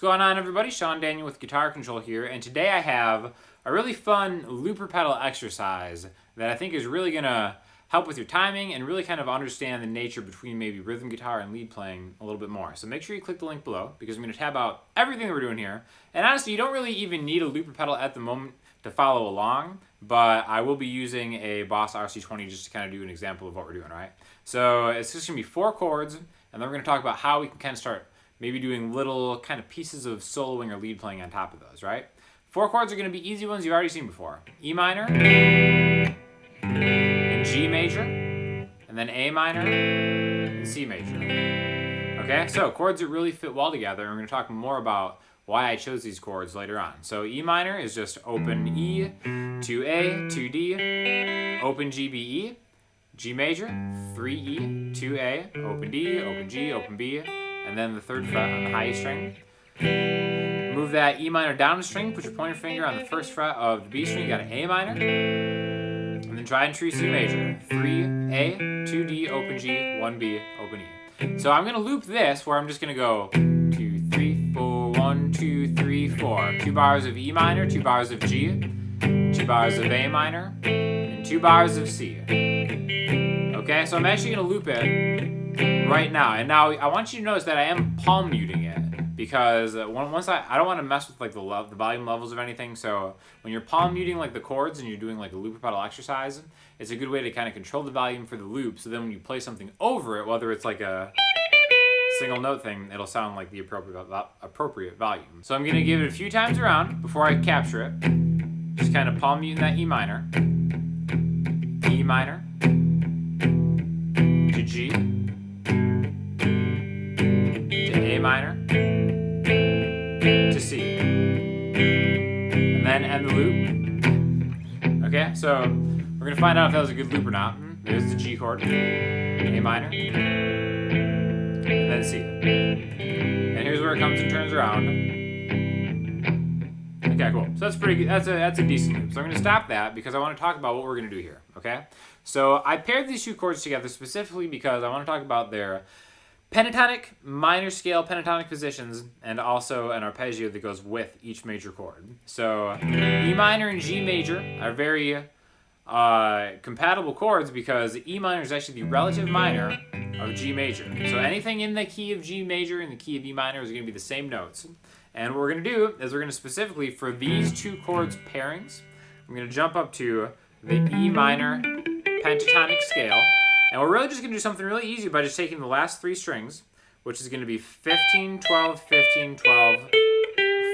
going on, everybody? Sean Daniel with Guitar Control here, and today I have a really fun looper pedal exercise that I think is really going to help with your timing and really kind of understand the nature between maybe rhythm guitar and lead playing a little bit more. So make sure you click the link below because I'm going to tab out everything that we're doing here. And honestly, you don't really even need a looper pedal at the moment to follow along, but I will be using a Boss RC20 just to kind of do an example of what we're doing, right? So it's just going to be 4 chords, and then we're going to talk about how we can kind of start maybe doing little kind of pieces of soloing or lead playing on top of those, right? 4 chords are going to be easy ones you've already seen before. E minor, and G major, and then A minor, and C major. Okay, so chords that really fit well together, and we're going to talk more about why I chose these chords later on. So E minor is just open E, to A, to D, open G, B, E. G major, 3E, 2A, open D, open G, open B, and then the 3rd fret on the high E string. Move that E minor down a string, put your pointer finger on the 1st fret of the B string, you got an A minor, and then tried and true C major, 3A, 2D, open G, 1B, open E. So I'm going to loop this where I'm just going to go 2, 3, 4, 1, 2, 3, 4. 2 bars of E minor, 2 bars of G, 2 bars of A minor, and 2 bars of C. Okay, so I'm actually going to loop it right now. And now I want you to notice that I am palm muting it because once I don't want to mess with like the volume levels of anything. So when you're palm muting like the chords and you're doing like a looper pedal exercise, it's a good way to kind of control the volume for the loop. So then when you play something over it, whether it's like a single note thing, it'll sound like the appropriate volume. So I'm going to give it a few times around before I capture it. Just kind of palm muting that E minor, E minor, to G, to A minor, to C, and then end the loop. Okay, so we're going to find out if that was a good loop or not. There's the G chord, A minor, and then C. And here's where it comes and turns around. Okay, cool. So that's pretty good. That's a decent loop. So I'm going to stop that because I want to talk about what we're going to do here, okay? So I paired these 2 chords together specifically because I want to talk about their pentatonic, minor scale pentatonic positions, and also an arpeggio that goes with each major chord. So E minor and G major are very compatible chords because E minor is actually the relative minor of G major. So anything in the key of G major and the key of E minor is going to be the same notes. And what we're going to do is we're going to specifically, for these 2 chords pairings, I'm going to jump up to the E minor pentatonic scale. And we're really just going to do something really easy by just taking the last 3 strings, which is going to be 15, 12, 15, 12,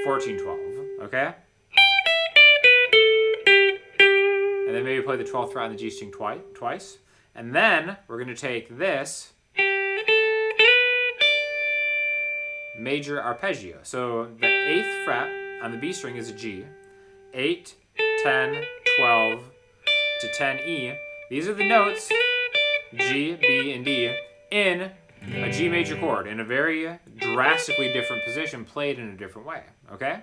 14, 12. Okay? And then maybe play the 12th fret on the G string twice. And then we're going to take this major arpeggio. So the 8th fret on the B string is a G. 8, 10, 12 to 10E. These are the notes, G, B, and D, in a G major chord in a very drastically different position, played in a different way, okay?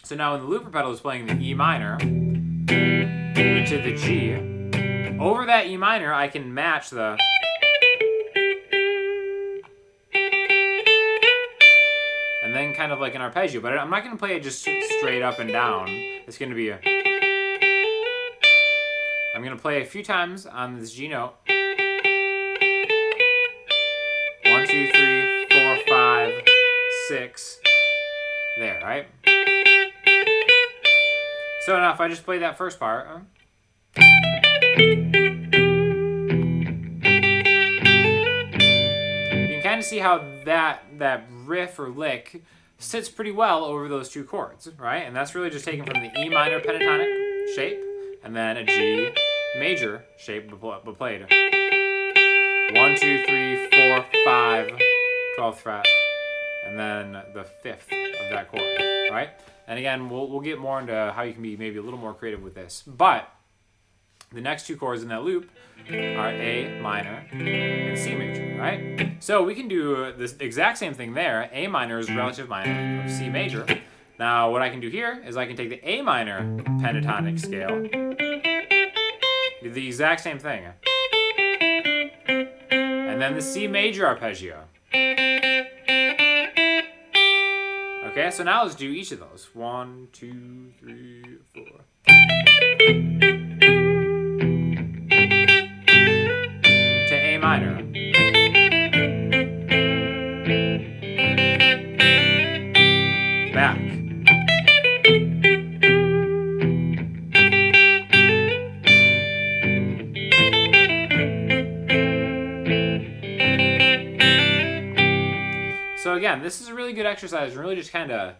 So now when the looper pedal is playing the E minor to the G, over that E minor I can match the and then kind of like an arpeggio, but I'm not going to play it just straight up and down. It's going to be I'm going to play a few times on this G note. 1, 2, 3, 4, 5, 6. There, right? So now if I just play that first part. You can kind of see how that riff or lick sits pretty well over those 2 chords, right? And that's really just taken from the E minor pentatonic shape and then a G major shape but played 1, 2, 3, 4, 5, 12th fret, and then the 5th of that chord, right? And again, we'll get more into how you can be maybe a little more creative with this. But the next 2 chords in that loop are A minor and C major, right? So we can do this exact same thing there. A minor is relative minor of C major. Now what I can do here is I can take the A minor pentatonic scale, do the exact same thing, and then the C major arpeggio. Okay, so now let's do each of those. 1, 2, 3, 4. To A minor. Back. So again, this is a really good exercise, really just kind of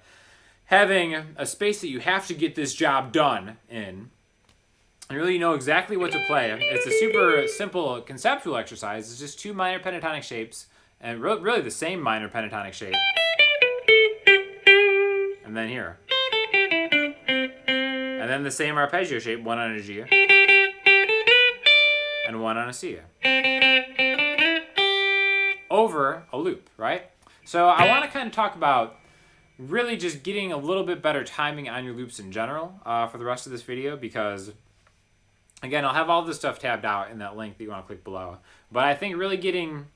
having a space that you have to get this job done in. And really know exactly what to play. It's a super simple conceptual exercise. It's just 2 minor pentatonic shapes, and really the same minor pentatonic shape. And then here. And then the same arpeggio shape, 1 on a G, and 1 on a C. Over a loop, right? So I want to kind of talk about really just getting a little bit better timing on your loops in general for the rest of this video, because again, I'll have all this stuff tabbed out in that link that you want to click below. But I think really getting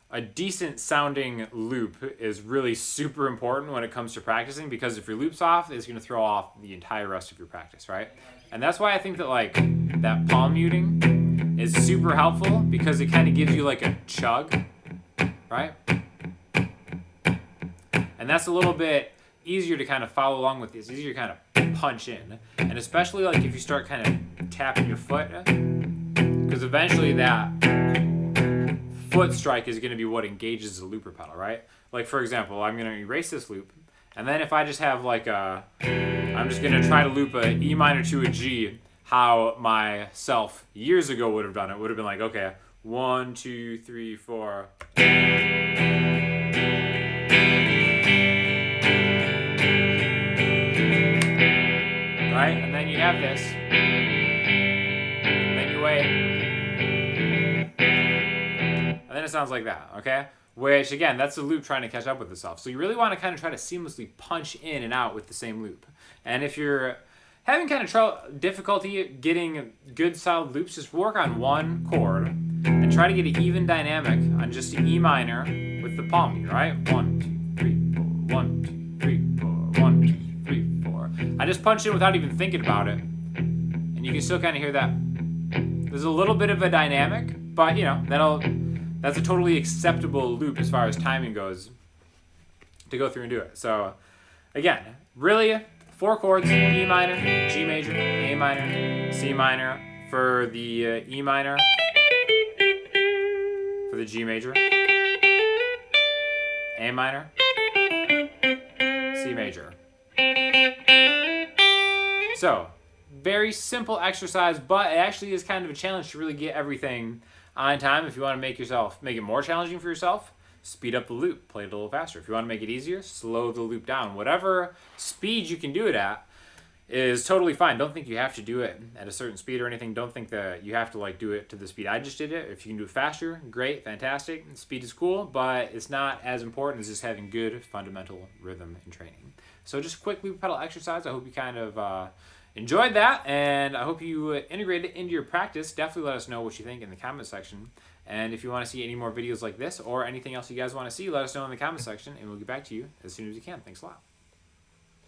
a decent sounding loop is really super important when it comes to practicing, because if your loop's off, it's going to throw off the entire rest of your practice, right? And that's why I think that like that palm muting is super helpful, because it kind of gives you like a chug, right? And that's a little bit easier to kind of follow along with. It's easier to kind of punch in. And especially like if you start kind of tapping your foot, because eventually that foot strike is going to be what engages the looper pedal, right? Like for example, I'm going to erase this loop, and then if I just have like a, I'm just going to try to loop a E minor to a G, how myself years ago would have done it, would have been like, okay, 1, 2, 3, 4. Right? And then you have this. And then you wait. And then it sounds like that, okay? Which, again, that's the loop trying to catch up with itself. So you really want to kind of try to seamlessly punch in and out with the same loop. And if you're having kind of difficulty getting good solid loops, just work on one chord and try to get an even dynamic on just an E minor with the palm, right? 1, 2, 3, 4. 1, 2, 3, 4. 1, 2, 3, 4. I just punched in without even thinking about it. And you can still kind of hear that. There's a little bit of a dynamic, but you know, that's a totally acceptable loop as far as timing goes to go through and do it. So again, really 4 chords: E minor, G major, A minor, C minor for the E minor, for the G major, A minor, C major. So, very simple exercise, but it actually is kind of a challenge to really get everything on time. If you want to make it more challenging for yourself, speed up the loop, play it a little faster. If you want to make it easier, slow the loop down. Whatever speed you can do it at is totally fine. Don't think you have to do it at a certain speed or anything. Don't think that you have to like do it to the speed I just did it. If you can do it faster, great, fantastic. Speed is cool, but it's not as important as just having good fundamental rhythm and training. So just a quick loop pedal exercise. I hope you kind of enjoyed that, and I hope you integrate it into your practice. Definitely let us know what you think in the comment section. And if you want to see any more videos like this or anything else you guys want to see, let us know in the comment section, and we'll get back to you as soon as we can. Thanks a lot.